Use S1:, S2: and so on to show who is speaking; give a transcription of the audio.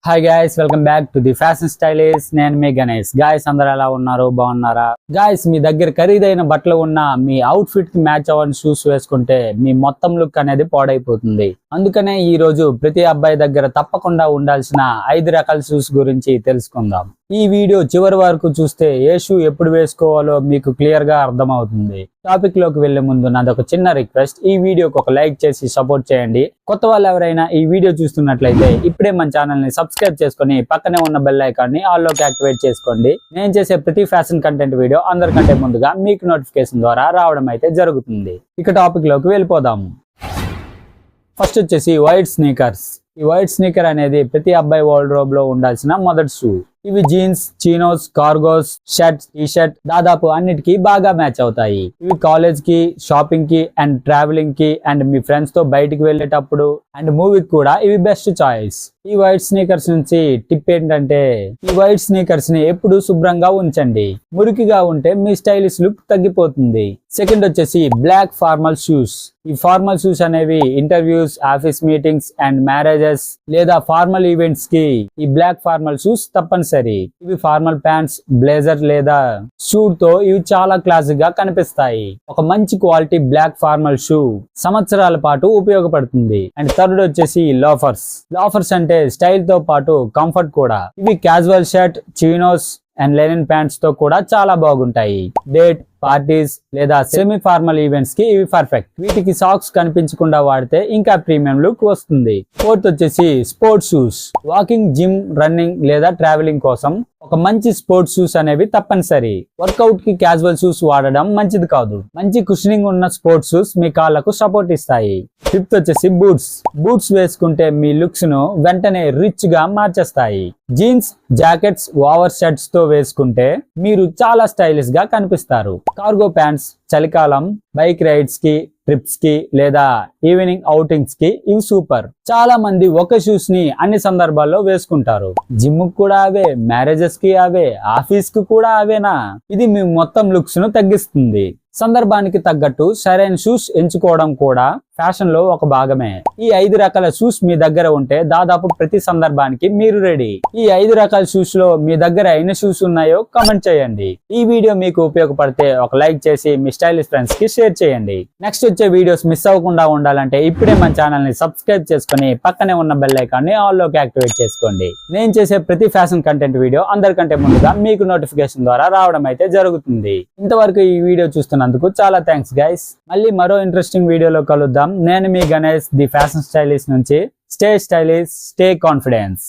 S1: Hi guys, welcome back to the fashion stylist. నేను మీ Ganesh. Guys అందరూ ఎలా ఉన్నారు? బాగున్నారా? గాయస్ మీ దగ్గర ఖరీదైన బట్టలు ఉన్న మీ అవుట్ ఫిట్ కి మ్యాచ్ అవ్వని షూస్ వేసుకుంటే మీ మొత్తం లుక్ అనేది పాడైపోతుంది. అందుకనే ఈ రోజు ప్రతి అబ్బాయి దగ్గర తప్పకుండా ఉండాల్సిన 5 రకాల షూస్ గురించి తెలుసుకుందాం. ఈ వీడియో చివరి వరకు చూస్తే ఏ షూ ఎప్పుడు వేసుకోవాలో మీకు క్లియర్ గా అర్థమవుతుంది. టాపిక్ లోకి వెళ్లే ముందు నాదొక చిన్న రిక్వెస్ట్, ఈ వీడియోకి ఒక లైక్ చేసి సపోర్ట్ చేయండి. కొత్త వాళ్ళు ఎవరైనా ఈ వీడియో చూస్తున్నట్లయితే ఇప్పుడే మన ఛానల్ ని సబ్స్క్రైబ్ చేసుకుని పక్కనే ఉన్న బెల్ ఐకాన్ ని ఆల్ లోకి యాక్టివేట్ చేసుకోండి. నేను చేసే ప్రతి ఫ్యాషన్ కంటెంట్ వీడియో అందరికంటే ముందుగా మీకు నోటిఫికేషన్ ద్వారా రావడం అయితే జరుగుతుంది. ఇక టాపిక్ లోకి వెళ్ళిపోదాము. ఫస్ట్ వచ్చేసి వైట్ స్నీకర్స్. ఈ వైట్ స్నీకర్ అనేది ప్రతి అబ్బాయి వార్డ్రోబ్ లో ఉండాల్సిన మొదటి షూ. ఇవి jeans, chinos, cargos, shirts, T shirt దాదాపు అన్నిటికీ బాగా మ్యాచ్ అవుతాయి. ఇవి కాలేజ్ కి, షాపింగ్ కి అండ్ ట్రావెలింగ్ కి అండ్ మీ ఫ్రెండ్స్ తో బయటికి వెళ్ళేటప్పుడు అండ్ మూవీకి కూడా ఇవి బెస్ట్ చాయిస్. ఈ వైట్ స్నీకర్స్ నుంచి టిప్ ఏంటంటే, ఈ వైట్ స్నీకర్స్ ని ఎప్పుడు శుభ్రంగా ఉంచండి. మురికిగా ఉంటే మీ స్టైలిష్ లుక్ తగ్గిపోతుంది. సెకండ్ వచ్చేసి బ్లాక్ ఫార్మల్ షూస్. ఈ ఫార్మల్ షూస్ అనేవి interviews, office meetings and marriages లేదా ఫార్మల్ ఈవెంట్స్ కి ఈ బ్లాక్ ఫార్మల్ షూస్ తప్పనిసరి. ఇవి ఫార్మల్ ప్యాంట్స్, బ్లేజర్ లేదా షూట్ తో ఇవి చాలా క్లాసిక్ గా కనిపిస్తాయి. ఒక మంచి క్వాలిటీ బ్లాక్ ఫార్మల్ షూ సంవత్సరాల పాటు ఉపయోగపడుతుంది. అండ్ థర్డ్ వచ్చేసి లోఫర్స్. లోఫర్స్ అంటే స్టైల్ తో పాటు కంఫర్ట్ కూడా. ఇవి casual shirt, chinos and Lenin pants తో కూడా చాలా బాగుంటాయి. డేట్, పార్టీస్ లేదా సెమీ ఫార్మల్ ఈవెంట్స్ కి ఇవి పర్ఫెక్ట్. వీటికి సాక్స్ కనిపించకుండా వాడితే ఇంకా ప్రీమియం లుక్ వస్తుంది. ఫోర్త్ వచ్చేసి sports shoes. Walking, gym, running లేదా ట్రావెలింగ్ కోసం ఒక మంచి స్పోర్ట్స్ షూస్ అనేవి తప్పనిసరి. వర్కౌట్ కి క్యాజువల్ షూస్ వాడడం మంచిది కాదు. మంచి కుషనింగ్ ఉన్న స్పోర్ట్స్ షూస్ మీ కాళ్ళకు సపోర్ట్ ఇస్తాయి. ఫిఫ్త్ వచ్చేసి బూట్స్. బూట్స్ వేసుకుంటే మీ లుక్స్ ను వెంటనే రిచ్ గా మార్చేస్తాయి. జీన్స్, జాకెట్స్, ఓవర్ షర్ట్స్ తో వేసుకుంటే మీరు చాలా స్టైలిష్ గా కనిపిస్తారు. కార్గో ప్యాంట్స్ చలికాలం, బైక్ రైడ్స్ కి, ట్రిప్స్ కి లేదా ఈవినింగ్ అవుటింగ్స్ కి ఇవి సూపర్. చాలా మంది ఒక షూస్ ని అన్ని సందర్భాల్లో వేసుకుంటారు. జిమ్ కు కూడా అవే, మ్యారేజెస్ కి అవే, ఆఫీస్ కు కూడా అవేనా? ఇది మీ మొత్తం లుక్స్ ను తగ్గిస్తుంది. సందర్భానికి తగ్గట్టు సరైన షూస్ ఎంచుకోవడం కూడా ఫ్యాషన్ లో ఒక భాగమే. ఈ 5 రకాల షూస్ మీ దగ్గర ఉంటే దాదాపు ప్రతి సందర్భానికి మీరు రెడీ. ఈ 5 రకాల షూస్ లో మీ దగ్గర ఎన్ని షూస్ ఉన్నాయో కామెంట్ చేయండి. ఈ వీడియో మీకు ఉపయోగపడితే ఒక లైక్ చేసి మీ స్టైలిష్ ఫ్రెండ్స్ కి షేర్ చేయండి. నెక్స్ట్ వచ్చే వీడియోస్ మిస్ అవ్వకుండా ఉండాలంటే ఇప్పుడే మన ఛానల్ ని సబ్స్క్రైబ్ చేసుకుని పక్కనే ఉన్న బెల్ ఐకాన్ ని ఆల్ లోకి యాక్టివేట్ చేసుకోండి. నేను చేసే ప్రతి ఫ్యాషన్ కంటెంట్ వీడియో అందరికంటే ముందుగా మీకు నోటిఫికేషన్ ద్వారా రావడం అయితే జరుగుతుంది. ఇంతవరకు ఈ వీడియో చూస్తున్నందుకు చాలా థ్యాంక్స్ గైస్. మళ్ళీ మరో ఇంట్రెస్టింగ్ వీడియోలో కలుద్దాం. నేను మీ గణేష్, ది ఫ్యాషన్ స్టైలిస్ట్ నుంచి. Stay stylish, stay confidence.